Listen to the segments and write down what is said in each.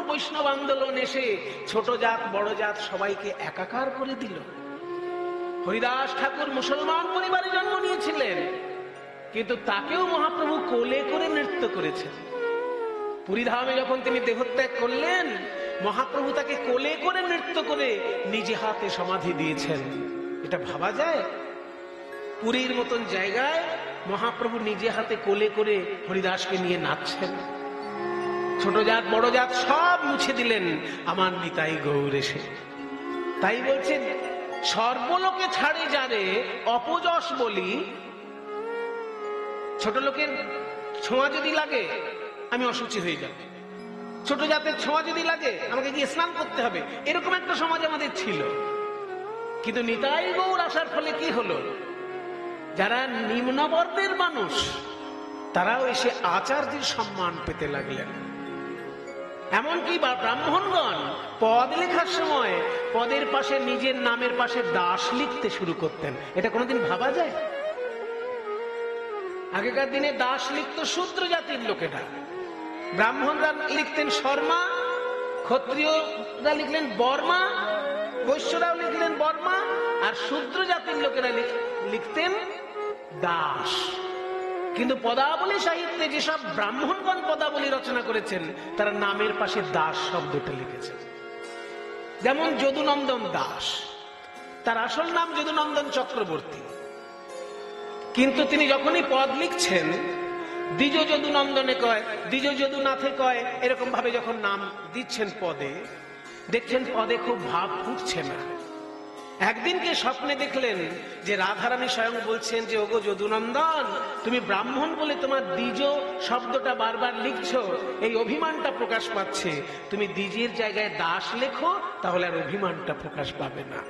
বৈষ্ণব আন্দোলন এসে ছোট জাত বড় জাত সবাইকে একাকার করে দিল। হরিদাস ঠাকুর মুসলমান পরিবারে জন্ম নিয়েছিলেন, কিন্তু তাকেও মহাপ্রভু কোলে করে নৃত্য করেছেন। পুরীধামে যখন তিনি দেহত্যাগ করলেন, মহাপ্রভু তাকে কোলে করে নৃত্য করে নিজে হাতে সমাধি দিয়েছেন। এটা ভাবা যায়? পুরীর মতন জায়গায় মহাপ্রভু নিজে হাতে কোলে করে হরিদাসকে নিয়ে নাচছেন। ছোট জাত বড় জাত সব মুছে দিলেন আমার নিতাই গৌর এসে। তাই বলছেন, সর্বলোকে ছাড়ে যারে অপযশ বলি। ছোট লোকের ছোঁয়া যদি লাগে আমি অসুচি হয়ে যাব, ছোট জাতের ছোঁয়া যদি লাগে আমাকে গিয়ে স্নান করতে হবে, এরকম একটা সমাজ আমাদের ছিল। কিন্তু নিতাই গৌর আসার ফলে কি হলো, যারা নিম্নবর্ণের মানুষ তারাও এসে আচার্যের সম্মান পেতে লাগলেন। এমনকি ব্রাহ্মণগণ পদ লেখার সময় পদের পাশে নিজের নামের পাশে দাস লিখতে শুরু করতেন। এটা কোনোদিন ভাবা যায়? আগেকার দিনে দাস লিখত শূদ্র জাতির লোকেরা, ব্রাহ্মণরা লিখতেন শর্মা, ক্ষত্রিয়রা লিখলেন বর্মা, বৈশ্যরাও লিখলেন বর্মা, আর শূদ্র জাতির লোকেরা লিখতেন দাস। কিন্তু পদাবলী সাহিত্যে যেসব ব্রাহ্মণগণ পদাবলী রচনা করেছেন তারা নামের পাশে দাস শব্দটা লিখেছেন। যেমন যদুনন্দন দাস, তার আসল নাম যদুনন্দন চক্রবর্তী, কিন্তু তিনি যখনই পদ লিখছেন দ্বিজ যদুনন্দনে কয়, দ্বিজ যদুনাথে কয়, এরকম ভাবে যখন নাম দিচ্ছেন পদে, দেখছেন পদে খুব ভাব ফুটছে না। একদিনকে স্বপ্নে দেখলেন যে রাধারানী স্বয়ং বলছেন যে ওগো যদুনন্দন, তুমি ব্রাহ্মণ বলে তোমার দ্বিজ শব্দটা বারবার লিখছো, এই অভিমানটা প্রকাশ পাচ্ছে, তুমি দ্বিজের জায়গায় দাস লেখো, তাহলে আর অভিমানটা প্রকাশ পাবে না।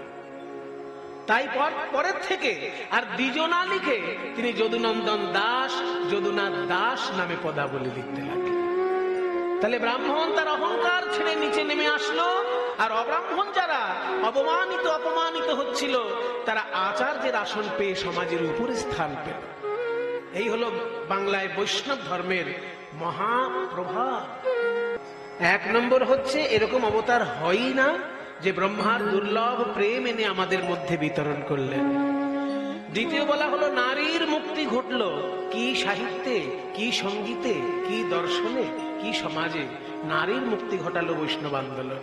তাই পরের থেকে আর দ্বিজ না লিখে তিনি যদুনন্দন দাস, যদুনাথ দাস নামে পদাবলী লিখতে লাগলেন। তাহলে ব্রাহ্মণ তার অহংকার ছেড়ে নিচে নেমে আসলো, আর অব্রাহ্মণ যারা অপমানিত হচ্ছিল তারা আচার্যের আসন পেয়ে সমাজের উপরে স্থান পেল। এই হলো বাংলায় বৈষ্ণব ধর্মের মহাপ্রভাব। এক নম্বর হচ্ছে এরকম অবতার হয়ই না যে ব্রহ্মার দুর্লভ প্রেম এনে আমাদের মধ্যে বিতরণ করলেন। দ্বিতীয় বলা হলো নারীর মুক্তি ঘটল কি সাহিত্যে, কি সঙ্গীতে, কি দর্শনে, কি সমাজে নারীর মুক্তি ঘটালো বৈষ্ণব আন্দোলন।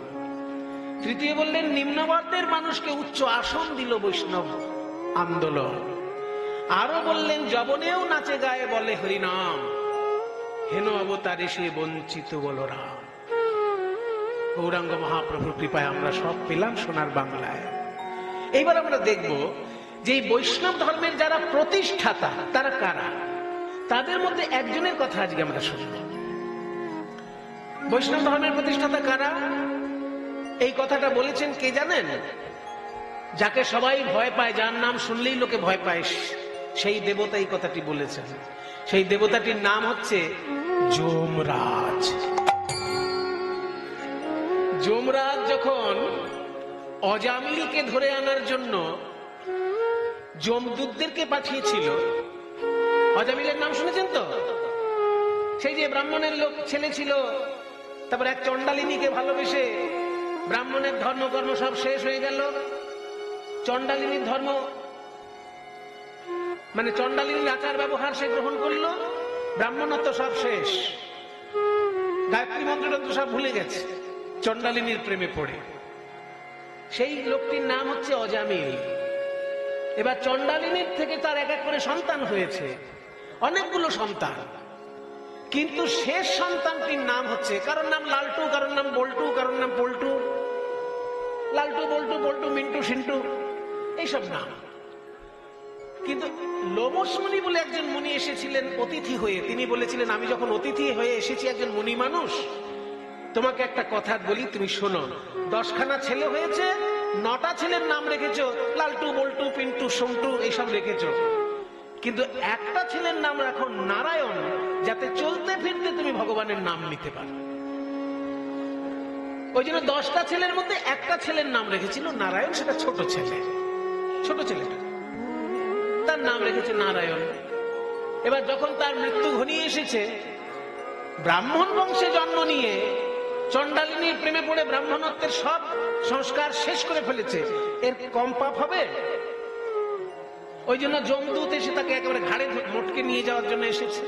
তৃতীয় বললেন নিম্নবর্ণের মানুষকে উচ্চ আসন দিল বৈষ্ণব আন্দোলন। আরো বললেন যবনেও নাচে গায়ে বলে হরিনাম, হেন অবতারে সে বঞ্চিত বলরাম। গৌরাঙ্গ মহাপ্রভুর কৃপায় আমরা সব পেলাম সোনার বাংলায়। এইবার আমরা দেখব যে বৈষ্ণব ধর্মের যারা প্রতিষ্ঠাতা তারা কারা, তাদের মধ্যে একজনের কথা আজকে আমরা শুনব। বৈষ্ণব ধর্মের প্রতিষ্ঠাতা কারা, এই কথাটা বলেছেন কে জানেন? যাকে সবাই ভয় পায়, যার নাম শুনলেই লোকে ভয় পায়, সেই দেবতা এই কথাটি বলেছেন। সেই দেবতাটির নাম হচ্ছে যমরাজ। যমরাজ যখন অজামিলকে ধরে আনার জন্য যমদূতদেরকে পাঠিয়েছিল, অজামিলের নাম শুনেছেন তো? সেই যে ব্রাহ্মণের লোক ছেলে ছিল, তারপর এক চণ্ডালিনীকে ভালোবেসে ব্রাহ্মণের ধর্মকর্ম সব শেষ হয়ে গেল। চণ্ডালিনীর ধর্ম মানে চণ্ডালিনীর আচার ব্যবহার সে গ্রহণ করলো, ব্রাহ্মণত্ব সব শেষ, গায়ত্রী মন্ত্রতন্ত্র সব ভুলে গেছে চণ্ডালিনীর প্রেমে পড়ে। সেই লোকটির নাম হচ্ছে অজামিল। এবার চণ্ডালিনীর থেকে তার এক এক করে সন্তান হয়েছে, অনেকগুলো সন্তান, কিন্তু শেষ সন্তানটির নাম হচ্ছে, কারোর নাম লালটু, কারোর নাম বল্টু, কারোর নাম পল্টু, লালটু বল্টু পল্টু মিন্টু সিন্টু এইসব নাম। কিন্তু লোমস মুনি বলে একজন মুনি এসেছিলেন অতিথি হয়ে, তিনি বলেছিলেন আমি যখন অতিথি হয়ে এসেছি একজন মুনি মানুষ, তোমাকে একটা কথা বলি, তুমি শোনো। 10খানা ছেলে হয়েছে, 9টা ছেলের নাম রেখেছ লালটু বল্টু পিন্টু সন্টু এইসব রেখেছ, কিন্তু একটা ছেলের নাম রাখো নারায়ণ, যাতে চলতে ফিরতে তুমি ভগবানের নাম নিতে পারো। ওই জন্য 10টা ছেলের মধ্যে একটা ছেলের নাম রেখেছিল নারায়ণ, সেটা ছোট ছেলে, ছোট ছেলেটা, তার নাম রেখেছে নারায়ণ। এবার যখন তার মৃত্যু ঘনিয়ে এসেছে, ব্রাহ্মণ বংশে জন্ম নিয়ে চণ্ডালিনীর প্রেমে পড়ে ব্রাহ্মণত্বের সব সংস্কার শেষ করে ফেলেছে, এর কম পাপ হবে? ওই জন্য যমদূত এসে তাকে একেবারে ঘাড়ে মোটকে নিয়ে যাওয়ার জন্য এসেছে।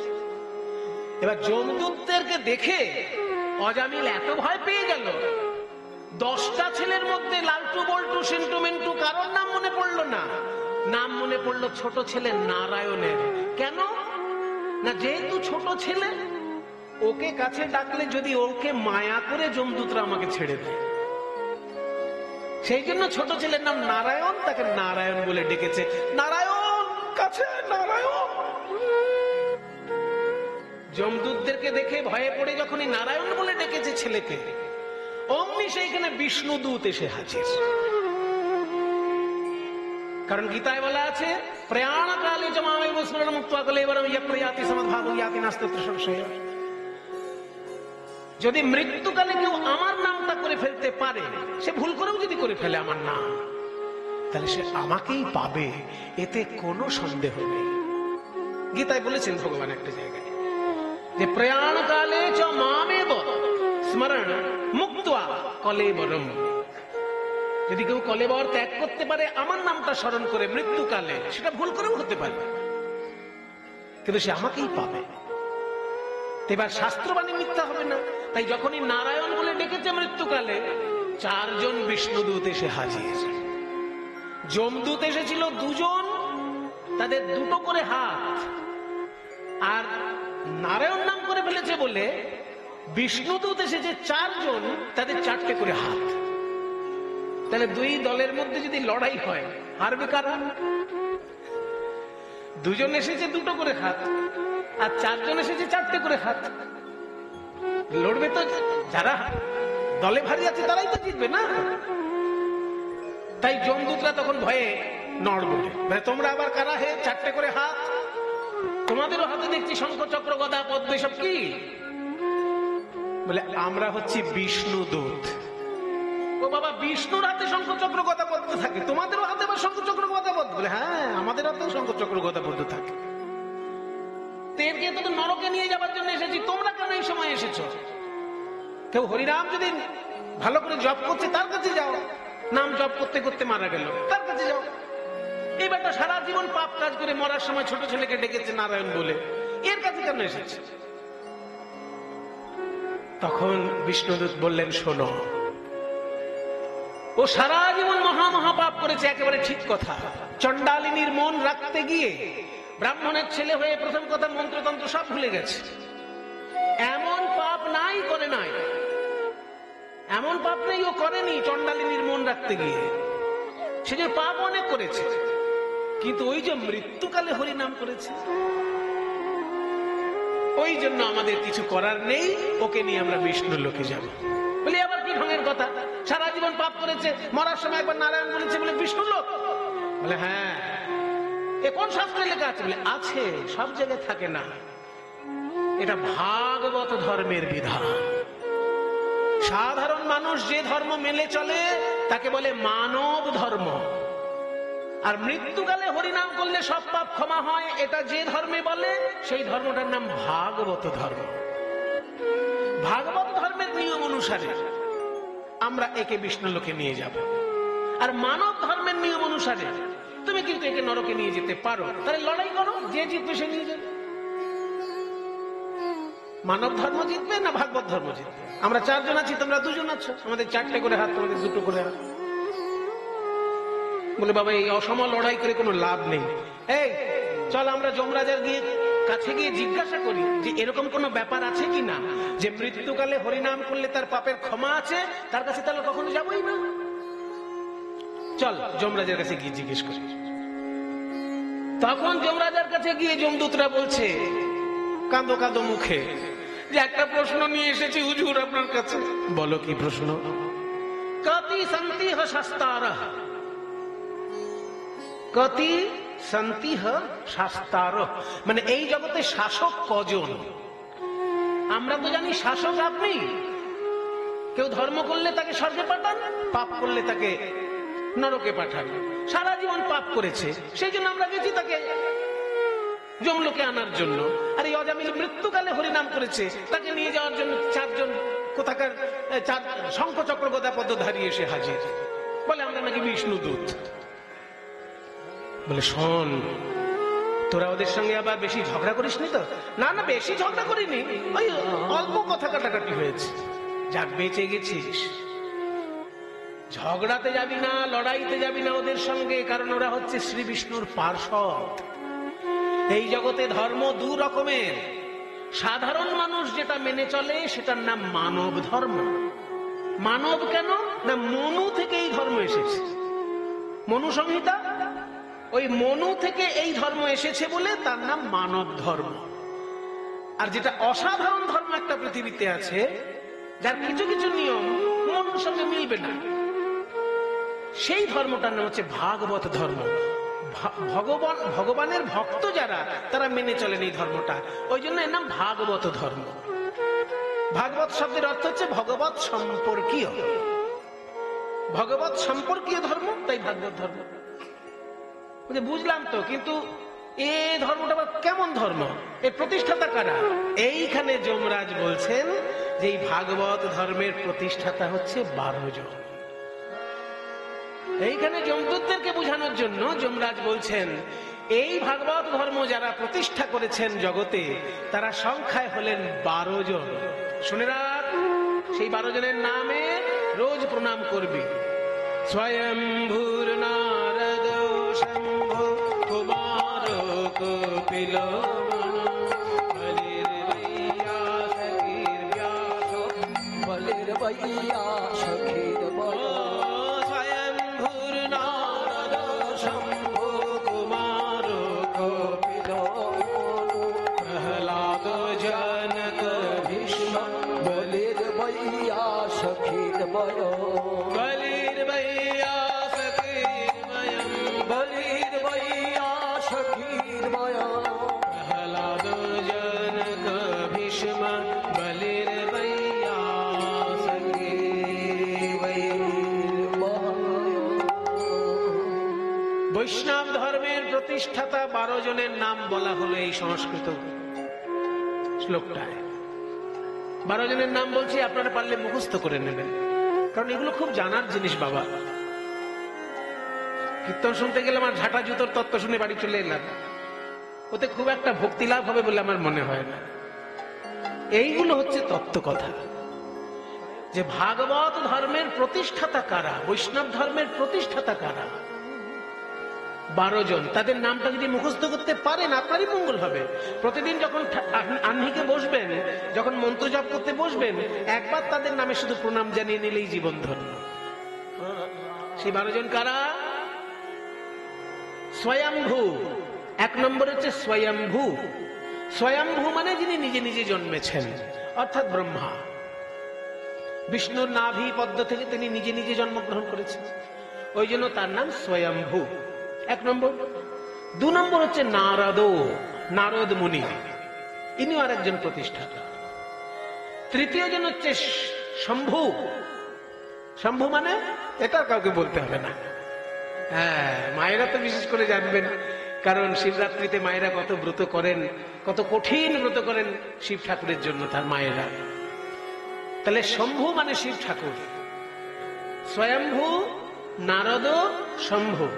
এবার যমদূতদেরকে দেখে অজামিল এত ভয় পেয়ে গেল, 10টা ছেলের মধ্যে লালটু বল্টু সিন্টু মিন্টু কারোর নাম মনে পড়লো না, নাম মনে পড়লো ছোট ছেলে নারায়ণের। কেন না, যেহেতু ছোট ছেলে, ওকে কাছে ডাকলে যদি ওকে মায়া করে যমদূতরা আমাকে ছেড়ে দেয়, সেই জন্য ছোট ছেলের নাম নারায়ণ, তাকে নারায়ণ বলে ডেকেছে। নারায়ণ কাছে, নারায়ণ। যমদূতদেরকে দেখে ভয়ে পড়ে যখনই নারায়ণ বলে ডেকেছে ছেলেকে, অমনি সেইখানে বিষ্ণুদূত এসে হাজির। কারণ গীতায় বলা আছে, প্রয়াণ কালে জমামে স্মরণ মুক্ত কলেবরম ইয়াতি সমদ্ভাবো ইয়াতি নাস্তিত্ব সংশয়। যদি মৃত্যুকালে কেউ আমার নামটা করে ফেলতে পারে, সে ভুল করেও যদি করে ফেলে আমার নাম, তাহলে সে আমাকেই পাবে, এতে কোনো সন্দেহ নেই। গীতায় বলেছেন ভগবান একটা জায়গায় যে প্রয়াণ কালে চ মামেব স্মরণ মুক্তা কলেবরম। যদি কেউ কলেবর ত্যাগ করতে পারে আমার নামটা স্মরণ করে মৃত্যুকালে, সেটা ভুল করেও হতে পারে, কিন্তু সে আমাকেই পাবে। এবার শাস্ত্রবাণী মিথ্যা হবে না। তাই যখনই নারায়ণ বলে ডেকেছে মৃত্যুকালে, 4 জন বিষ্ণুদূত এসে হাজির। যমদূত এসেছিল 2 জন, তাদের 2টো করে হাত, আর নারায়ণ নাম করে ফেলেছে বলে বিষ্ণুদূত এসেছে 4 জন, তাদের 4টে করে হাত। তাহলে 2 দলের মধ্যে যদি লড়াই হয়, হারবে কারা? 2 জন এসেছে 2টো করে হাত, আর 4 জন এসেছে 4টে করে হাত। লড়বে তো যারা দলে ভারী আছে, তারাই তো জিতবে না। তাই যমদূতরা তখন ভয়ে নড়বড়ে, তোমরা আবার কারা হে? 4টে করে হাত, তোমাদেরও হাতে দেখছি শঙ্খ চক্র গদা পদ্ম, সব কি? বলে আমরা হচ্ছি বিষ্ণুদূত। ও বাবা, বিষ্ণুর হাতে শঙ্খ চক্র গদা পদ্ম থাকে, তোমাদেরও হাতে আবার শঙ্খ চক্র গদা পদ্ম? বলে হ্যাঁ, আমাদের হাতেও শঙ্খ চক্র গদা পদ্ম থাকে। তো নরকে নিয়ে যাবার জন্য এসেছি, তোমরা কেন এই সময় এসেছো? কেউ হরিনাম যদি ভালো করে জপ করছে, তার কাছে যাও। নাম জপ করতে করতে মারা গেল, তার কাছে যাও। এই ব্যাপারটা সারা জীবন পাপ কাজ করে মরার সময় ছোট ছেলেকে ডেকেছে নারায়ণ বলে, এর কাছে কেন এসেছে? তখন বিষ্ণুদূত বললেন, শোনো, ও সারা জীবন মহা মহা পাপ করেছে, একেবারে ঠিক কথা। চণ্ডালিনীর মন রাখতে গিয়ে ব্রাহ্মণের ছেলে হয়ে প্রথম কথা মন্ত্রতন্ত্র সব ভুলে গেছে। এমন পাপ নাই করে নাই, এমন পাপ নেই ও করেনি চণ্ডালিনীর মন রাখতে গিয়ে। সে যে পাপ অনেক করেছে, কিন্তু ওই যে মৃত্যুকালে হরিনাম করেছে, ওই জন্য আমাদের কিছু করার নেই, ওকে নিয়ে আমরা বিষ্ণু লোকে যাব। বলি আবার কি ঢঙের কথা? সারা জীবন পাপ করেছে, মরার সময় একবার নারায়ণ বলেছে বলে বিষ্ণু লোক? বলে হ্যাঁ। এ কোন শাস্ত্রে লেখা আছে? বলে আছে, সব জায়গায় থাকে না, এটা ভাগবত ধর্মের বিধান। সাধারণ মানুষ যে ধর্ম মেনে চলে তাকে বলে মানব ধর্ম, আর মৃত্যুকালে হরিনাম করলে সব পাপ ক্ষমা হয়, এটা যে ধর্মে বলে সেই ধর্মটার নাম ভাগবত ধর্ম। ভাগবত ধর্মের নিয়ম অনুসারে আমরা একে বিষ্ণু লোকে নিয়ে যাব, আর মানব ধর্মের নিয়ম অনুসারে তুমি কিন্তু একে নরকে নিয়ে যেতে পারো। তাহলে লড়াই করো, যে জিতবে সে নিয়ে যাবে। মানব ধর্ম জিতবে না ভাগবত ধর্ম জিতবে? আমরা 4 জন আছি, তোমরা 2 জন আছো, আমাদের 4টে করে হাত, তোমাদের 2টো করে হাত। বলে বাবা, এই অসম লড়াই করে কোনো লাভ নেই। এই চল আমরা যমরাজার কাছে গিয়ে জিজ্ঞাসা করি যে এরকম কোন ব্যাপার আছে কিনা, যে মৃত্যুকালে হরিনাম করলে তার পাপের ক্ষমা আছে, তার কাছে তাহলে কখনো যাবোই না। চল যমরাজার কাছে গিয়ে জিজ্ঞেস করি। তখন যমরাজার কাছে গিয়ে যমদূতরা বলছে কাঁদো কাঁদো মুখে যে একটা প্রশ্ন নিয়ে এসেছি হুজুর আপনার কাছে। বলো কি প্রশ্ন? কতি সন্তিহ শাস্তারঃ, কতি সন্তিহ শাস্তারঃ, মানে এই জগতে শাসক কজন? আমরা তো জানি শাসক আপনি। কেউ ধর্ম করলে তাকে স্বর্গে পাঠান, পাপ করলে তাকে নরকে পাঠান। সারা জীবন পাপ করেছে, সেই জন্য আমরা গেছি তাকে যমলোকে আনার জন্য। আর এই অজামিল মৃত্যুকালে হরিনাম করেছে, তাকে নিয়ে যাওয়ার জন্য চারজন কোথাকার শঙ্খচক্র গদা পদ্মধারী এসে হাজির, বলে আমরা নাকি বিষ্ণুদূত। বলে শোন, তোরা ওদের সঙ্গে আবার বেশি ঝগড়া করিসনি তো? না না, বেশি ঝগড়া করিনি, ওই অল্প কথা কাটাকাটি হয়েছে। যাক, বেঁচে গেছিস। ঝগড়াতে যাবি না, লড়াইতে যাবি না ওদের সঙ্গে, কারণ ওরা হচ্ছে শ্রী বিষ্ণুর পার্ষদ। এই জগতে ধর্ম দু রকমের। সাধারণ মানুষ যেটা মেনে চলে সেটার নাম মানব ধর্ম। মানব কেন না, মনু থেকে এই ধর্ম এসেছে। মনু সংহিতা, ওই মনু থেকে এই ধর্ম এসেছে বলে তার নাম মানব ধর্ম। আর যেটা অসাধারণ ধর্ম একটা পৃথিবীতে আছে, যার কিছু কিছু নিয়ম মনুর সঙ্গে মিলবে না, সেই ধর্মটার নাম হচ্ছে ভাগবত ধর্ম। ভগবানের ভক্ত যারা, তারা মেনে চলেন এই ধর্মটা, ওই জন্য এর নাম ভাগবত ধর্ম। ভাগবত শব্দের অর্থ হচ্ছে ভগবত সম্পর্কীয়। ভগবত সম্পর্কীয় ধর্ম, তাই ভাগবত ধর্ম। বুঝলাম তো, কিন্তু এই ধর্মটা কেমন ধর্ম, এর প্রতিষ্ঠাতা কারা? এইখানে যমরাজ বলছেন যে এই ভাগবত ধর্মের প্রতিষ্ঠাতা হচ্ছে 12 জন। এইখানে যমদূতদেরকে বোঝানোর জন্য যমরাজ বলছেন এই ভাগবত ধর্ম যারা প্রতিষ্ঠা করেছেন জগতে, তারা সংখ্যায় হলেন 12 জন। শুনে রাখ, সেই 12 জনের নামে রোজ প্রণাম করবি। স্বয়ম্ভূর নারদ শম্ভু কুমার কপিল বলির বৈয়া সখীর ব্যাস বলির বৈয়া সখীর বল। স্বয়ম্ভূর নারদ শম্ভু কুমার কপিল প্রহ্লাদ জনক ভীষ্ম বলির বৈয়া সখীর বল। বলির বৈয়া সখীর বয়ম বলির বৈয়া সখীর বয়ম প্রহ্লাদ জনক ভীষ্ম বলির বৈয়া সখীর বয়ম। বৈষ্ণব ধর্মের প্রতিষ্ঠাতা 12 জনের নাম বলা হলো এই সংস্কৃত শ্লোকটায়। 12 জনের নাম বলছি, আপনারা পারলে মুখস্থ করে নেবেন, কারণ এগুলো খুব জানার জিনিস বাবা। কীর্তন শুনতে গেলে আমার ঝাঁটা জুতোর তত্ত্ব শুনে বাড়ি চলে এলাম, ওতে খুব একটা ভক্তি লাভ হবে বলে আমার মনে হয় না। এইগুলো হচ্ছে তত্ত্ব কথা, যে ভাগবত ধর্মের প্রতিষ্ঠাতা কারা, বৈষ্ণব ধর্মের প্রতিষ্ঠাতা কারা। 12 জন, তাদের নামটা যদি মুখস্থ করতে পারেন আপনারই মঙ্গল হবে। প্রতিদিন যখন আহ্নিকে বসবেন, যখন মন্ত্র জপ করতে বসবেন, একবার তাদের নামে শুধু প্রণাম জানিয়ে নিলেই জীবন ধন্য। সেই 12 জন কারা? স্বয়ম্ভু। 1 নম্বর হচ্ছে স্বয়ম্ভু। স্বয়ম্ভু মানে যিনি নিজে নিজে জন্মেছেন, অর্থাৎ ব্রহ্মা। বিষ্ণুর নাভি পদ্ম থেকে তিনি নিজে নিজে জন্মগ্রহণ করেছেন, ওই জন্য তার নাম স্বয়ম্ভু। 1 নম্বর। 2 নম্বর হচ্ছে নারদ, নারদ মুনি, ইনিও আর একজন প্রতিষ্ঠাতা। 3য় জন হচ্ছে শম্ভু। শম্ভু মানে এটা কাউকে বলতে হবে না, হ্যাঁ, মায়েরা তো বিশেষ করে জানবেন, কারণ শিবরাত্রিতে মায়েরা কত ব্রত করেন, কত কঠিন ব্রত করেন শিব ঠাকুরের জন্য তার মায়েরা। তাহলে শম্ভু মানে শিব ঠাকুর, স্বয়ম্ভু, নারদ, শম্ভু।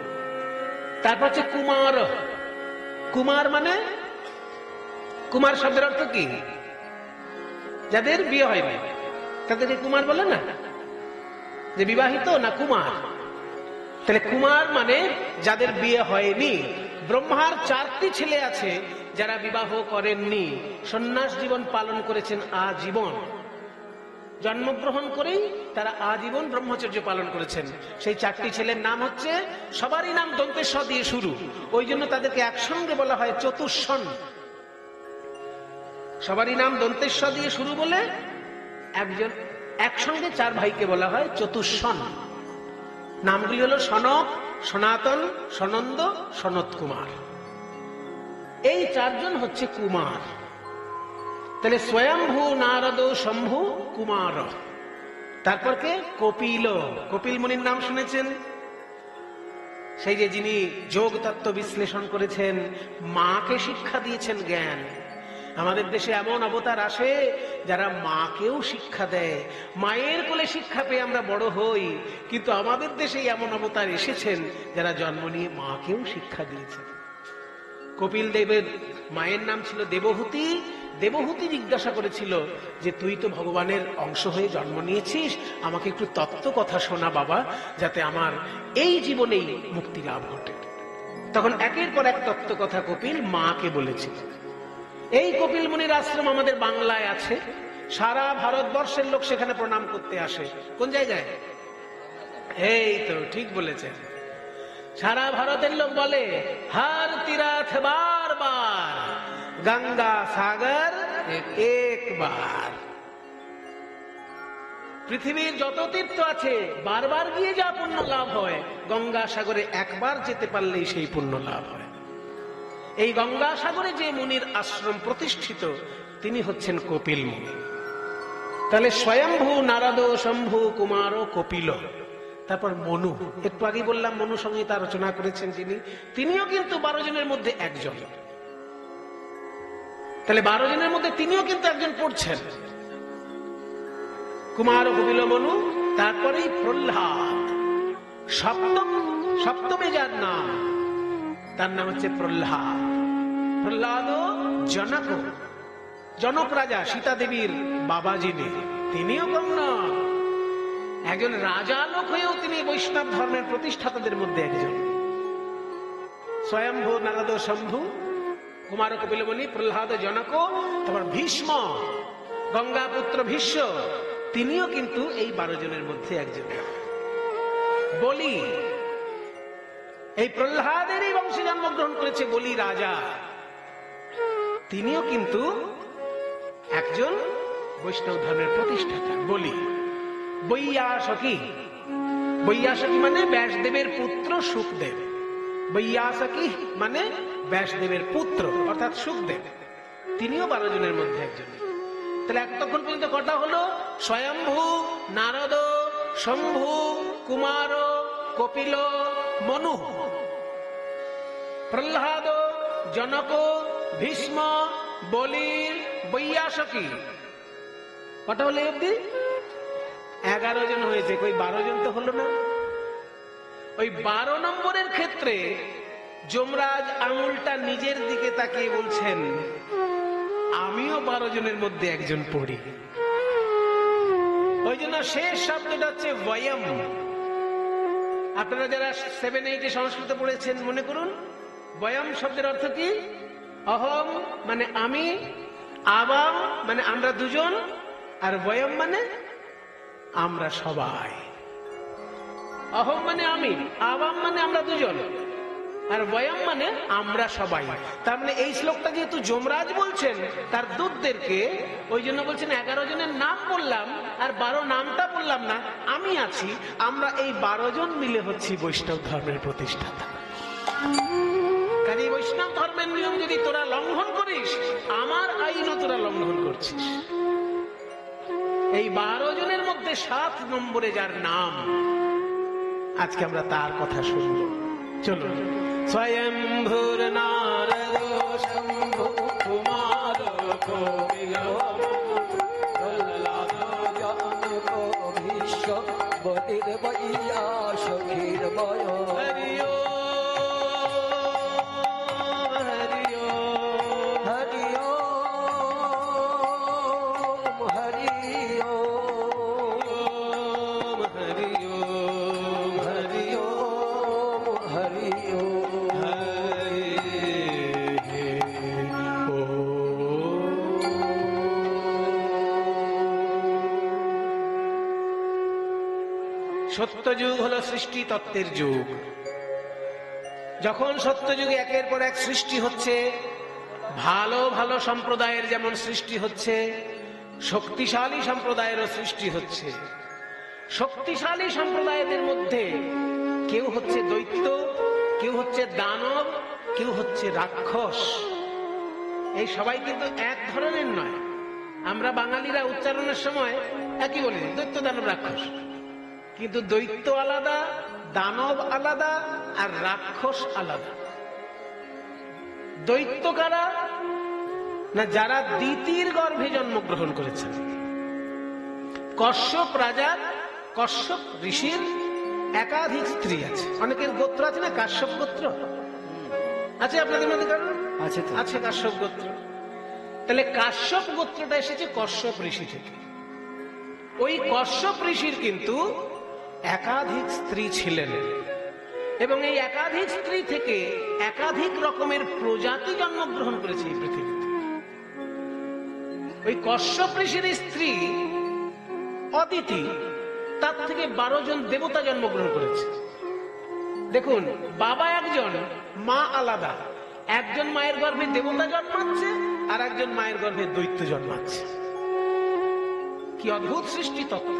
তারপর হচ্ছে কুমার। কুমার মানে, কুমার শব্দের অর্থ কি? যাদের বিয়ে হয়নি তাদেরকে কুমার বলে না, যে বিবাহিত না কুমার। তাহলে কুমার মানে যাদের বিয়ে হয়নি। ব্রহ্মার 4টি ছেলে আছে যারা বিবাহ করেননি, সন্ন্যাস জীবন পালন করেছেন আজীবন। জন্মগ্রহণ করেই তারা আজীবন ব্রহ্মচর্য পালন করেছেন। সেই 4টি ছেলের নাম হচ্ছে, সবারই নাম দন্তে স দিয়ে শুরু, ওই জন্য তাদেরকে একসঙ্গে বলা হয় চতুষ্ষণ। সবারই নাম দন্তে স দিয়ে শুরু বলে একজন একসঙ্গে 4 ভাইকে বলা হয় চতুষ্ষণ। নামগুলি হলো সনক, সনাতন, সনন্দ, সনত কুমার। এই 4 জন হচ্ছে কুমার। তাহলে স্বয়ম্ভু, নারদ, শম্ভু, কুমার। তারপর কে? কপিল। কপিল মুনির নাম শুনেছেন? সেই যে যিনি যোগ তত্ত্ব বিশ্লেষণ করেছেন, মাকে শিক্ষা দিয়েছেন জ্ঞান। আমাদের দেশে এমন অবতার আসে যারা মাকেও শিক্ষা দেয়। মায়ের কোলে শিক্ষা পেয়ে আমরা বড় হই, কিন্তু আমাদের দেশে এমন অবতার এসেছেন যারা জন্ম নিয়ে মাকেও শিক্ষা দিয়েছেন। কপিল দেবের মায়ের নাম ছিল দেবহূতি। দেবহূতি জিজ্ঞাসা করেছিল যে তুই তো ভগবানের অংশ হয়ে জন্ম নিয়েছিস, আমাকে একটু তত্ত্ব কথা শোনা বাবা, যাতে আমার এই জীবনেই মুক্তি লাভ ঘটে। তখন একের পর এক তত্ত্ব কথা কপিল মাকে বলেছিল। এই কপিল মুনির আশ্রম আমাদের বাংলায় আছে, সারা ভারতবর্ষের লোক সেখানে প্রণাম করতে আসে। কোন জায়গায়? এই তো ঠিক বলেছেন, সারা ভারতের লোক বলে হর তীর্থ বার বার, গঙ্গা সাগর একবার। পৃথিবীর যত তীর্থ আছে বারবার গিয়ে যা পুণ্য লাভ হয়, গঙ্গা সাগরে একবার যেতে পারলেই সেই পুণ্য লাভ হয়। এই গঙ্গা সাগরে যে মুনির আশ্রম প্রতিষ্ঠিত, তিনি হচ্ছেন কপিল মুনি। তাহলে স্বয়ম্ভু, নারদ, শম্ভু, কুমার, কপিল, তারপর মনু। একটু আগে বললাম মনু সংহিতা রচনা করেছেন যিনি, তিনিও কিন্তু 12 জনের মধ্যে একজন। তাহলে 12 জনের মধ্যে তিনিও কিন্তু একজন পড়ছেন, কুমার, কপিল, মনু। তারপরেই প্রহ্লাদ, সপ্তমে যার নাম, তার নাম হচ্ছে প্রহ্লাদ। প্রহ্লাদ জনক, জনক রাজা সীতা দেবীর বাবা যিনি, তিনিও কম নন। একজন রাজা লোক হয়েও তিনি বৈষ্ণব ধর্মের প্রতিষ্ঠাতাদের মধ্যে একজন। স্বয়ম্ভু, নারদ, শম্ভু, কুমার, কপিল মুনি, প্রহ্লাদ, জনক। তারপর ভীষ্ম, গঙ্গা পুত্র ভীষ্ম, তিনিও কিন্তু এই 12 জনের মধ্যে একজন। বলি, এই প্রহ্লাদেরই বংশে জন্মগ্রহণ করেছে বলি রাজা, তিনিও কিন্তু একজন বৈষ্ণব ধর্মের প্রতিষ্ঠাতা। বলি বৈয়াসকি, বৈয়াসকি মানে ব্যাসদেবের পুত্র সুখদেব। বৈয়াসকি মানে ব্যাসদেবের পুত্র অর্থাৎ সুখদেব, তিনিও 12 জনের মধ্যে একজন। তাহলে এতক্ষণ পর্যন্ত কটা হলো? স্বয়ম্ভু, নারদ, শম্ভু, কুমার, কপিল, মনু, প্রহ্লাদ, জনক, ভীষ্ম, বলি, বৈয়াসকি। কটা হলো অব্দি? 11 জন হয়েছে। কই 12 জন তো হলো না। ওই 12 নম্বরের ক্ষেত্রে যমরাজ আঙুলটা নিজের দিকে তাকিয়ে বলছেন, আমিও 12 জনের মধ্যে একজন পড়ি। ওই জন্য শেষ শব্দটা হচ্ছে বয়ম। আপনারা যারা 7-8 সংস্কৃত পড়েছেন মনে করুন, বয়ম শব্দের অর্থ কি? অহম মানে আমি, আবাম মানে আমরা দুজন, আর বয়ম মানে আমরা সবাই। অহম মানে আমি, আবাম মানে আমরা দুজন, আর বয়ম মানে আমরা সবাই। তার মানে এই শ্লোকটা যেহেতু যমরাজ বলছেন তার দূতদেরকে, ওই জন্য বলছেন 11 জনের নাম বললাম আর 12 নামটা বললাম না, আমি আছি। আমরা এই 12 জন মিলে হচ্ছি বৈষ্ণব ধর্মের প্রতিষ্ঠাতা। কাজে বৈষ্ণব ধর্মের নিয়ম যদি তোরা লঙ্ঘন করিস, আমার আইনও তোরা লঙ্ঘন করছিস। এই 12 জনের মধ্যে 7 নম্বরে যার নাম, আজকে আমরা তার কথা শুনব। চলুন। স্বয়ম্ভুর নারদ শম্ভু কুমার কপিল প্রহ্লাদ জনক ভীষ্ম বলির বৈয়াসকির বয়। হরি ওম হরি ওম হরি ওম হরি ওম হরি ওম হরি ওম হরি ওম হরি সত্যযুগ হলো সৃষ্টি তত্ত্বের যুগ। যখন সত্যযুগে একের পর এক সৃষ্টি হচ্ছে, ভালো ভালো সম্প্রদায়ের যেমন সৃষ্টি হচ্ছে, শক্তিশালী সম্প্রদায়েরও সৃষ্টি হচ্ছে। শক্তিশালী সম্প্রদায়ের মধ্যে কেউ হচ্ছে দৈত্য, কেউ হচ্ছে দানব, কেউ হচ্ছে রাক্ষস। এই সবাই কিন্তু এক ধরনের নয়। আমরা বাঙালিরা উচ্চারণের সময় একই বলি, দৈত্য, দানব, রাক্ষস। কিন্তু দৈত্য আলাদা, দানব আলাদা, আর রাক্ষস আলাদা। দৈত্য কারা? না, যারা দিতির গর্ভে জন্মগ্রহণ করেছেন। কশ্যপ রাজার, কশ্যপ ঋষির একাধিক স্ত্রী আছে। অনেকের গোত্র আছে না, কাশ্যপ গোত্র আছে আপনাদের মধ্যে কারণ আছে কাশ্যপ গোত্র। তাহলে কাশ্যপ গোত্রটা এসেছে কশ্যপ ঋষি থেকে। ওই কশ্যপ ঋষির কিন্তু একাধিক স্ত্রী ছিলেন, এবং এই একাধিক স্ত্রী থেকে একাধিক রকমের প্রজাতি জন্মগ্রহণ করেছে এই পৃথিবীতে। ওই কশ্যপ ঋষির স্ত্রী অদিতি, তার থেকে 12 জন দেবতা জন্মগ্রহণ করেছে। দেখুন, বাবা একজন, মা আলাদা। একজন মায়ের গর্ভে দেবতা জন্মাচ্ছে, আর একজন মায়ের গর্ভে দৈত্য জন্মাচ্ছে। কি অদ্ভুত সৃষ্টি তত্ত্ব!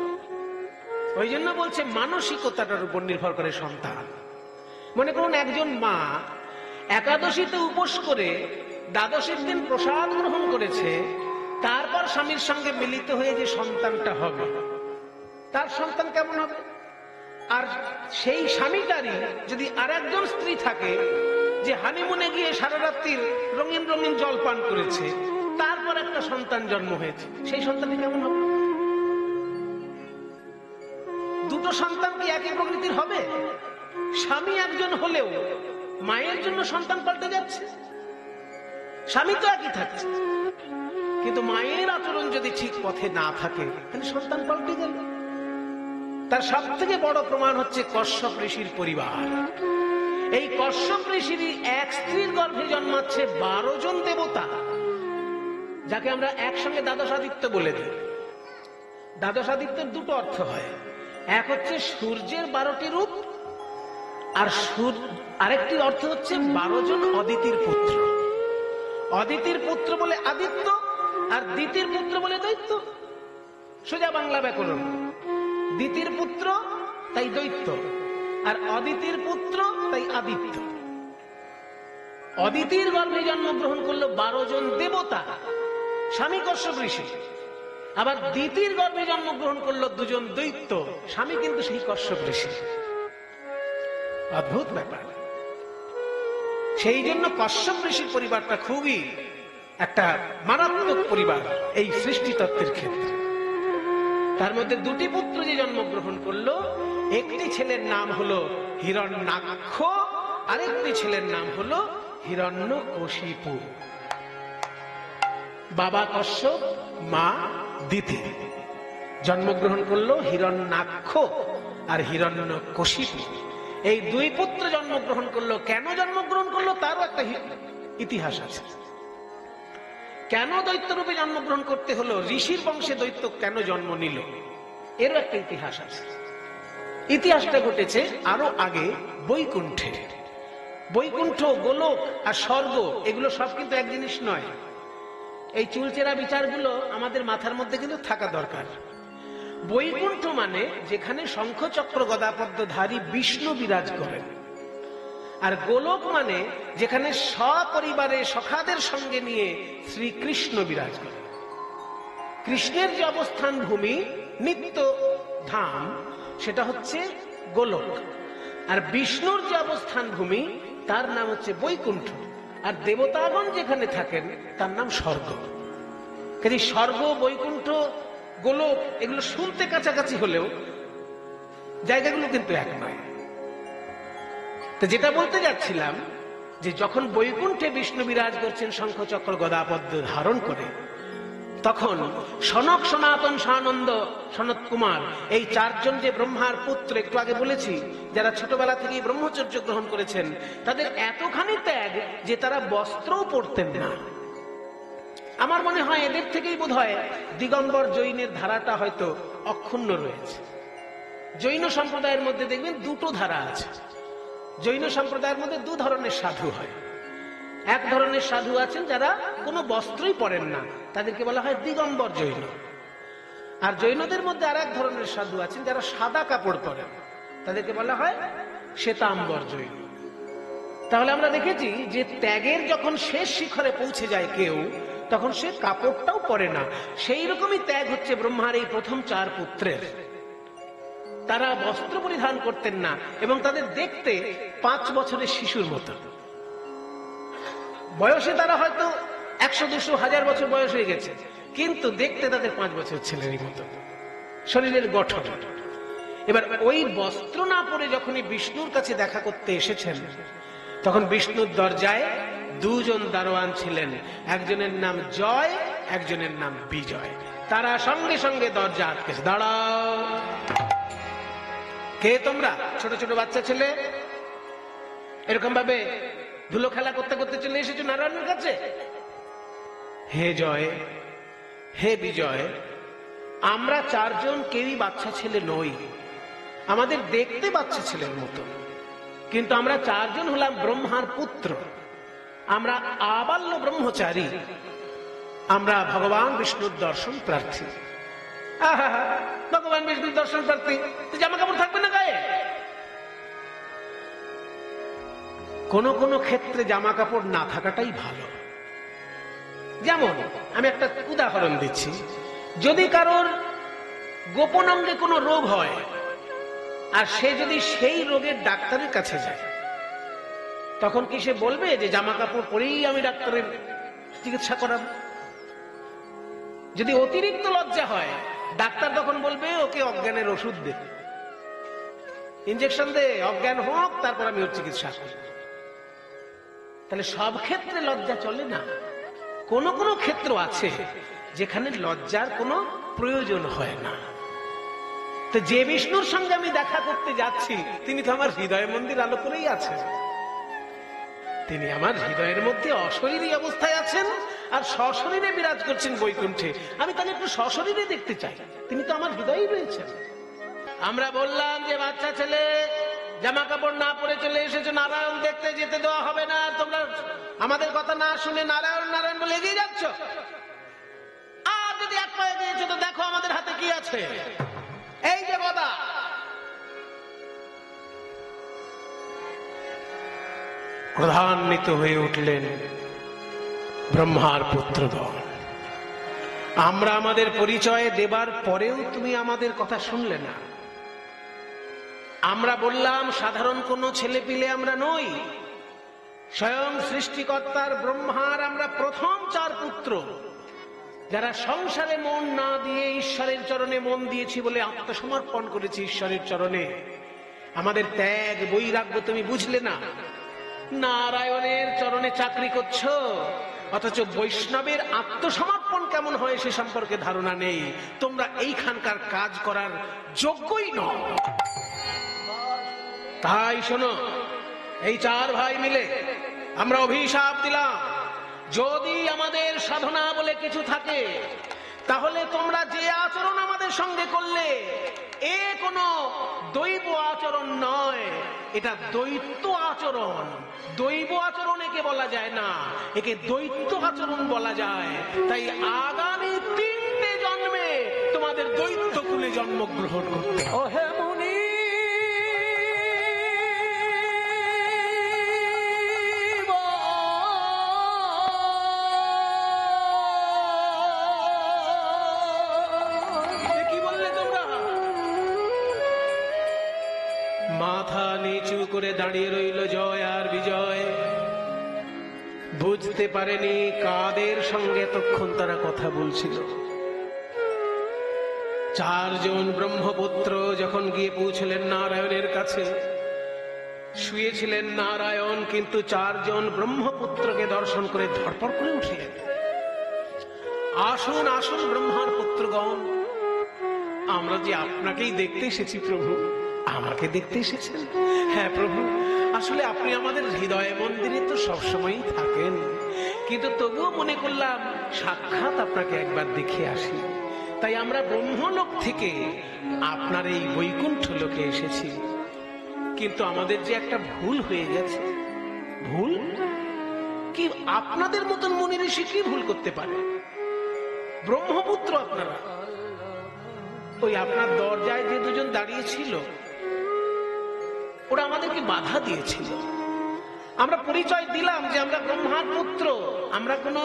ওই জন্য বলছে মানসিকতাটার উপর নির্ভর করে সন্তান। মনে করুন, একজন মা একাদশীতে উপোস করে দ্বাদশীর দিন প্রসাদ গ্রহণ করেছে, তারপর স্বামীর সঙ্গে মিলিত হয়ে যে সন্তানটা হবে, তার সন্তান কেমন হবে? আর সেই স্বামীটারই যদি আর একজন স্ত্রী থাকে যে হানিমুনে গিয়ে সারা রাত্রির রঙিন রঙিন জল পান করেছে, তারপর একটা সন্তান জন্ম হয়েছে, সেই সন্তানটি কেমন হবে? দুটো সন্তান কি একই প্রকৃতির হবে? স্বামী একজন হলেও মায়ের জন্য সন্তান পাল্টে যাচ্ছে। স্বামী তো একই থাকছে, কিন্তু মায়ের আচরণ যদি ঠিক পথে না থাকে, তাহলে সন্তান পাল্টে গেল। তার সব থেকে বড় প্রমাণ হচ্ছে কশ্যপ ঋষির পরিবার। এই কশ্যপ ঋষির এক স্ত্রীর গর্ভে জন্মাচ্ছে 12 জন দেবতা, যাকে আমরা একসঙ্গে দ্বাদশাদিত্য বলে দিই। দ্বাদশাদিত্যের দুটো অর্থ হয়, এক হচ্ছে সূর্যের 12টি রূপ, আর আরেকটি অর্থ হচ্ছে 12 জন অদিতির পুত্র। অদিতির পুত্র বলে আদিত্য, আর দিতির পুত্র বলে দৈত্য। সোজা বাংলা ব্যাকরণ। দিতির পুত্র তাই দৈত্য, আর অদিতির পুত্র তাই আদিত্য। অদিতির গর্ভে জন্মগ্রহণ করলো 12 জন দেবতা, স্বামী কশ্যপ ঋষি। আবার দিতির গর্ভে জন্মগ্রহণ করলো 2 জন দৈত্য, স্বামী কিন্তু সেই কশ্যপ ঋষি। অদ্ভুত ব্যাপার। সেই জন্য কশ্যপ ঋষির পরিবারটা খুবই একটা মারাত্মক পরিবার এই সৃষ্টি তত্ত্বের ক্ষেত্রে। তার মধ্যে 2টি পুত্র যে জন্মগ্রহণ করলো, একটি ছেলের নাম হলো হিরণ্যাক্ষ, আরেকটি ছেলের নাম হলো হিরণ্যকশিপু। বাবা কশ্যপ, মা দিতি। জন্মগ্রহণ করলো হিরণ্যাক্ষ আর হিরণ্যকশিপু। এই 2 পুত্র জন্মগ্রহণ করলো। কেন জন্মগ্রহণ করলো তারও একটা ইতিহাস আছে। কেন দৈত্য রূপে জন্মগ্রহণ করতে হলো, ঋষির বংশে দৈত্য কেন জন্ম নিল, এরও একটা ইতিহাস আছে। ইতিহাসটা ঘটেছে আরো আগে বৈকুণ্ঠে। বৈকুণ্ঠ, গোলক আর স্বর্গ, এগুলো সব কিন্তু এক জিনিস নয়। এই চুলচেরা বিচারগুলো আমাদের মাথার মধ্যে কিন্তু থাকা দরকার। বৈকুণ্ঠ মানে যেখানে শঙ্খ চক্র গদাপদ্মধারী বিষ্ণু বিরাজ করেন, আর গোলক মানে যেখানে সপরিবারে সখাদের সঙ্গে নিয়ে শ্রীকৃষ্ণ বিরাজ করেন। কৃষ্ণের যে অবস্থান ভূমি, নিত্য ধাম, সেটা হচ্ছে গোলক, আর বিষ্ণুর যে অবস্থান ভূমি তার নাম হচ্ছে বৈকুণ্ঠ, আর দেবতাগণ যেখানে থাকেন তার নাম স্বর্গ। কাজে স্বর্গ, বৈকুণ্ঠ, গোলক এগুলো শুনতে কাছাকাছি হলেও জায়গাগুলো কিন্তু এক নয়। তো যেটা বলতে যাচ্ছিলাম, যে যখন বৈকুণ্ঠে বিষ্ণু বিরাজ করছেন শঙ্খচক্র গদাপদ্ম ধারণ করে, তখন সনক, সনাতন, সানন্দ, সনত কুমার, এই 4 জন যে ব্রহ্মার পুত্র, একটু আগে বলেছি, যারা ছোটবেলা থেকেই ব্রহ্মচর্য গ্রহণ করেছেন, তাদের এতখানি ত্যাগ যে তারা বস্ত্রও পরতেন না। আমার মনে হয় এদের থেকেই বোধহয় দিগম্বর জৈনের ধারাটা হয়তো অক্ষুণ্ণ রয়েছে। জৈন সম্প্রদায়ের মধ্যে দেখবেন 2টো ধারা আছে। জৈন সম্প্রদায়ের মধ্যে 2 ধরনের সাধু হয়। এক ধরনের সাধু আছেন যারা কোনো বস্ত্রই পরেন না, তাদেরকে বলা হয় দিগম্বর জৈন। আর জৈনদের মধ্যে আর এক ধরনের সাধু আছেন যারা সাদা কাপড় পরেন, তাদেরকে বলা হয় শ্বেতাম্বর জৈন। তাহলে আমরা দেখেছি যে ত্যাগের যখন শেষ শিখরে পৌঁছে যায় কেউ, তখন সে কাপড়টাও পরে না। সেই রকমই ত্যাগ হচ্ছে ব্রহ্মার এই প্রথম 4 পুত্রের। তারা বস্ত্র পরিধান করতেন না এবং তাদের দেখতে 5 বছরের শিশুর মতো। বয়সে তারা হয়তো 100, 200, 1000 বছর বয়স হয়ে গেছে, কিন্তু দেখতে তাদের 5 বছর ছেলেরই মতো শরীরের গঠন। এবার ওই বস্ত্র না পরে যখনই বিষ্ণুর কাছে দেখা করতে এসেছেন, তখন বিষ্ণুর দরজায় 2 জন দারোয়ান ছিলেন, একজনের নাম জয়, একজনের নাম বিজয়। তারা সঙ্গে সঙ্গে দরজা আটকেছে। দাঁড়াও, কে তোমরা? ছোট ছোট বাচ্চা ছেলে, এরকম ভাবে ধুলো খেলা করতে করতে চলে এসেছো নারায়ণের কাছে? হে জয়, হে বিজয়, আমরা 4 জন কেউই বাচ্চা ছেলে নই, আমাদের দেখতে বাচ্চা ছেলের মতো, কিন্তু আমরা 4 জন হলাম ব্রহ্মার পুত্র, আমরা আবাল্য ব্রহ্মচারী, আমরা ভগবান বিষ্ণুর দর্শন প্রার্থী। ভগবান বিষ্ণুর দর্শন প্রার্থী, জামা কাপড় থাকবে না গায়ে? কোন কোন ক্ষেত্রে জামা কাপড় না থাকাটাই ভালো। যেমন আমি একটা উদাহরণ দিচ্ছি, যদি কারোর গোপন অঙ্গে কোনো রোগ হয় আর সে যদি সেই রোগের ডাক্তারের কাছে যায়, তখন কি সে বলবে যে জামা কাপড় পরেই আমি ডাক্তারের চিকিৎসা করাবো? যদি অতিরিক্ত লজ্জা হয়, ডাক্তার তখন বলবে ওকে অজ্ঞানের ওষুধ দে, ইনজেকশন দে, অজ্ঞান হোক, তারপর আমি ওর চিকিৎসা করি। তাহলে সব ক্ষেত্রে লজ্জা চলে না, কোন কোন ক্ষেত্র আছে যেখানে লজ্জার কোনো প্রয়োজন হয় না। তো যে বিষ্ণুর সঙ্গে আমি দেখা করতে যাচ্ছি, তিনি তো আমার হৃদয় মন্দির আলো করেই আছেন, তিনি আমার হৃদয়ের মধ্যে অশরীরী অবস্থায় আছেন আর সশরীরে বিরাজ করছেন বৈকুণ্ঠে। আমি তাহলে একটু সশরীরে দেখতে চাই, তিনি তো আমার হৃদয়েই রয়েছেন। আমরা বললাম যে বাচ্চা ছেলে, জামা কাপড় না পরে চলে এসেছো, নারায়ণ দেখতে যেতে দেওয়া হবে না, তোমরা আমাদের কথা না শুনে নারায়ণ নারায়ণ বলে এগিয়ে যাচ্ছ। আর যদি এক পায়ে গিয়েছো তো দেখো আমাদের হাতে কি আছে, এই যে গদা। ক্রোধান্বিত হয়ে উঠলেন ব্রহ্মার পুত্রগণ, আমরা আমাদের পরিচয় দেবার পরেও তুমি আমাদের কথা শুনলে না। আমরা বললাম সাধারণ কোন ছেলে পিলে আমরা নই, স্বয়ং সৃষ্টিকর্তার ব্রহ্মার আমরা প্রথম 4 পুত্র, যারা সংসারে মন না দিয়ে ঈশ্বরের চরণে মন দিয়েছি বলে আত্মসমর্পণ করেছি ঈশ্বরের চরণে। আমাদের ত্যাগ বৈরাগ্য তুমি বুঝলে না। নারায়ণের চরণে চাকরি করছো, অথচ বৈষ্ণবের আত্মসমর্পণ কেমন হয় সে সম্পর্কে ধারণা নেই। তোমরা এইখানকার কাজ করার যোগ্যই নও। তাই শোনো, এই 4 ভাই মিলে আমরা অভিশাপ দিলাম, যদি আমাদের সাধনা বলে কিছু থাকে, তাহলে তোমরা যে আচরণ আমাদের সঙ্গে করলে, এ কোনো দৈব আচরণ নয়, এটা দৈত্য আচরণ। দৈব আচরণ একে বলা যায় না, একে দৈত্য আচরণ বলা যায়। তাই আগামী 3টে জন্মে তোমাদের দৈত্য কুলে জন্মগ্রহণ করতে হবে। মাথা নিচু করে দাঁড়িয়ে রইল জয় আর বিজয়। বুঝতে পারেনি কাদের সঙ্গে এতক্ষণ তারা কথা বলছিল। 4 জন ব্রহ্মপুত্র যখন গিয়ে পৌঁছলেন নারায়ণের কাছে, শুয়েছিলেন নারায়ণ, কিন্তু 4 জন ব্রহ্মপুত্রকে দর্শন করে ধড়পড় করে উঠলেন। আসুন আসুন ব্রহ্মার পুত্রগণ, আমরা যে আপনাকেই দেখতে এসেছি প্রভু। আমাকে দেখতে এসেছেন? হ্যাঁ প্রভু, আসলে আপনি আমাদের হৃদয় মন্দিরে তো সবসময়ই থাকেন, কিন্তু তবুও মনে করলাম সাক্ষাৎ আপনাকে একবার দেখে আসি। তাই আমরা ব্রহ্মলোক থেকে আপনার এই বৈকুণ্ঠ লোকে এসেছি। কিন্তু আমাদের যে একটা ভুল হয়ে গেছে। ভুল কি? আপনাদের মতন মুনি ঋষি কি ভুল করতে পারে? ব্রহ্মপুত্র আপনারা, ওই আপনার দরজায় যে 2 জন দাঁড়িয়ে ছিল, ওরা আমাদেরকে বাধা দিয়েছিল। আমরা পরিচয় দিলাম যে আমরা ব্রহ্মার পুত্র, আমরা কোনো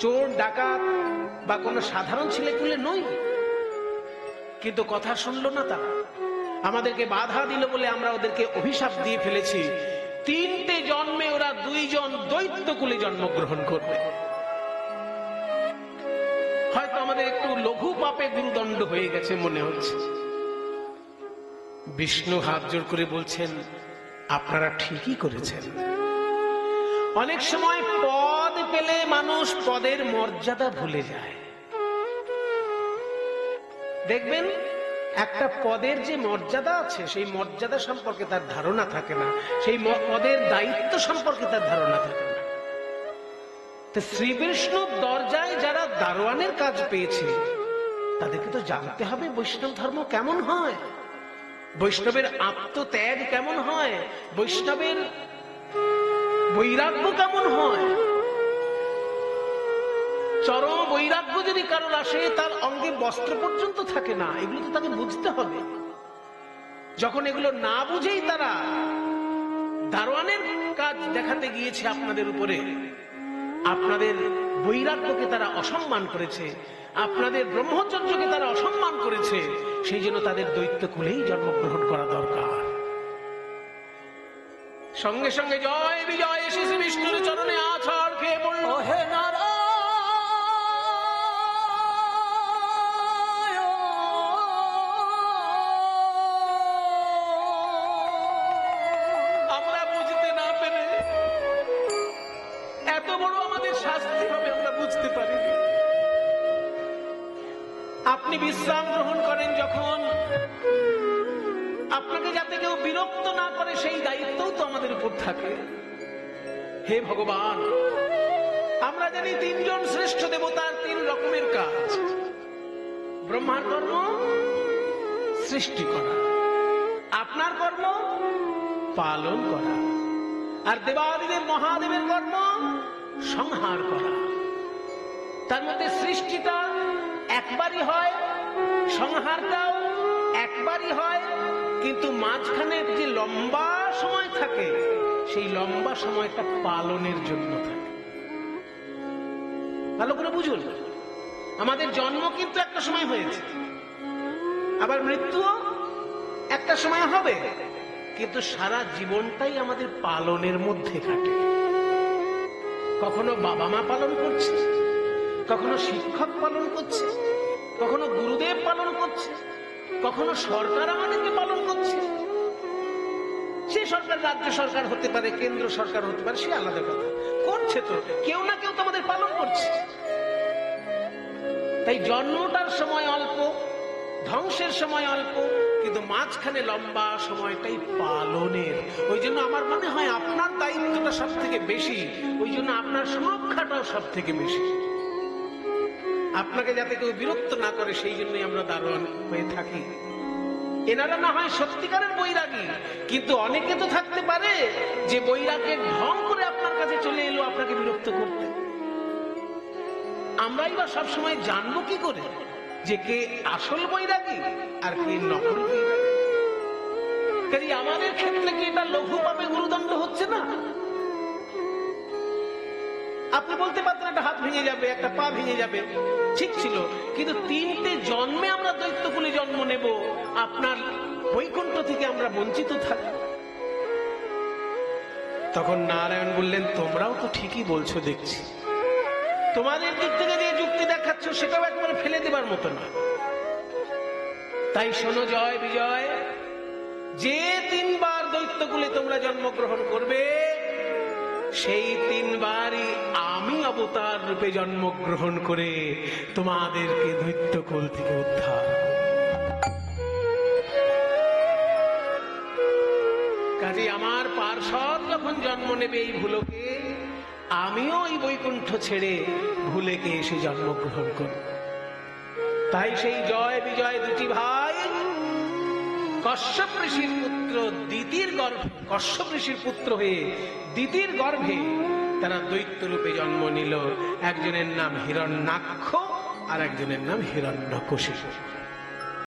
চোর ডাকাত বা কোনো সাধারণ ছেলেপুলে নই, কিন্তু কথা শুনলো না তারা। আমাদেরকে বাধা দিল বলে আমরা ওদেরকে অভিশাপ দিয়ে ফেলেছি। 3টে জন্মে ওরা 2 জন দৈত্য কুলে জন্মগ্রহণ করবে। হয়তো আমাদের একটু লঘু পাপে গুরুদণ্ড হয়ে গেছে মনে হচ্ছে। বিষ্ণু হাত জোড় করে বলছেন, আপনারা ঠিকই করেছেন। অনেক সময় পদ পেলে মানুষ পদের মর্যাদা ভুলে যায়। দেখবেন একটা পদের যে মর্যাদা আছে সেই মর্যাদা সম্পর্কে তার ধারণা থাকে না, সেই পদের দায়িত্ব সম্পর্কে তার ধারণা থাকে না। তো শ্রী বিষ্ণুর দরজায় যারা দারোয়ানের কাজ পেয়েছে তাদেরকে তো জানতে হবে বৈষ্ণব ধর্ম কেমন হয়, বৈষ্ণবের আত্মত্যাগ কেমন হয়, বৈষ্ণবের বৈরাগ্য কেমন হয়। চরম বৈরাগ্য যদি কারোর আসে, তার অঙ্গে বস্ত্র পর্যন্ত থাকে না, এগুলো তো তাকে বুঝতে হবে। যখন এগুলো না বুঝেই তারা দারোয়ানের কাজ দেখাতে গিয়েছে আপনাদের উপরে, আপনাদের বৈরাগ্যকে তারা অসম্মান করেছে, আপনাদের ব্রহ্মচর্যকে তারা অসম্মান করেছে, সেই জন্য তাদের দৈত্য কুলেই জন্মগ্রহণ করা দরকার। সঙ্গে সঙ্গে জয় বিজয় এসে শ্রী বিষ্ণুর চরণে আছাড় খেয়ে পড়ল। হে নারায়ণ, আমরা বুঝতে না পেরে এত বড় আমাদের শাস্তি হবে আমরা বুঝতে পারিনি। আপনি বিশ্রাম গ্রহণ করেন যখন, আপনাকে যাতে কেউ বিরক্ত না করে সেই দায়িত্বও তো আমাদের উপর থাকে। হে ভগবান, আমরা জানি 3 জন শ্রেষ্ঠ দেবতার 3 রকমের কাজ। ব্রহ্মার কর্ম সৃষ্টি করা, আপনার কর্ম পালন করা, আর দেবাদিদেব মহাদেবের কর্ম সংহার করা। তার মধ্যে সৃষ্টিটা একবারই হয়, সংহারটাও একবারই হয়, কিন্তু মাঝখানে যে লম্বা সময় থাকে সেই লম্বা সময়টা পালনের জন্য থাকে। ভালো করে বুঝুন, আমাদের জন্ম কিন্তু একটা সময় হয়েছে, আবার মৃত্যুও একটা সময় হবে, কিন্তু সারা জীবনটাই আমাদের পালনের মধ্যে কাটে। কখনো বাবা মা পালন করছে, কখনো শিক্ষক পালন করছে, কখনো গুরুদেব পালন করছে, কখনো সরকার আমাদেরকে পালন করছে। সে সরকার রাজ্য সরকার হতে পারে, কেন্দ্র সরকার হতে পারে, সে আলাদা কথা, করছে তো কেউ না কেউ তো আমাদের পালন করছে। তাই জন্মটার সময় অল্প, ধ্বংসের সময় অল্প, কিন্তু মাঝখানে লম্বা সময়টাই পালনের। ওই জন্য আমার মনে হয় আপনার দায়িত্বটা সব থেকে বেশি, ওই জন্য আপনার সুরক্ষাটাও সব থেকে বেশি। আপনাকে যাতে কেউ বিরক্ত না করে সেই জন্যই আমরা দারোয়ান হয়ে থাকি। এনারা না হয় সত্যিকারের বৈরাগী, কিন্তু অনেকে তো থাকতে পারে যে বৈরাগের ঢং করে আপনার কাছে চলে এলো আপনাকে বিরক্ত করতে। আমরাই বা সবসময় জানবো কি করে যে কে আসল বৈরাগী আর কে নকল বৈরাগী? কাজে আমাদের ক্ষেত্রে কি এটা লঘু পাপে গুরুদণ্ড হচ্ছে না? আপনি বলতে পারতেন একটা হাত ভেঙে যাবে, একটা পা ভেঙে যাবে, ঠিক ছিল, কিন্তু 3টে জন্মে আমরা দৈত্যকুলে জন্ম নেব, আপনার বৈকুণ্ঠ থেকে আমরা বঞ্চিত থাকব। তখন নারায়ণ বললেন, তোমরাও তো ঠিকই বলছো দেখছি, তোমাদের দিক থেকে যে যুক্তি দেখাচ্ছ সেটাও একবারে ফেলে দেবার মতো না। তাই শোনো জয় বিজয়, যে 3 বার দৈত্যকুলে তোমরা জন্মগ্রহণ করবে সেই 3 বারই আমি অবতার রূপে জন্মগ্রহণ করে তোমাদেরকে দৈত্যকুল থেকে উদ্ধার। কাজে আমার পার্ষদ যখন জন্ম নেবে এই ভুলোকে, আমিও এই বৈকুণ্ঠ ছেড়ে ভুলেকে এসে জন্মগ্রহণ করব। তাই সেই জয় বিজয় 2টি ভাই কশ্যপ ঋষির পুত্র দিতির গর্ভে, কশ্যপ ঋষির পুত্র হয়ে দিতির গর্ভে তারা দৈত্য রূপে জন্ম নিল। একজনের নাম হিরণ্যাক্ষ আর একজনের নাম হিরণ্যকশিপু।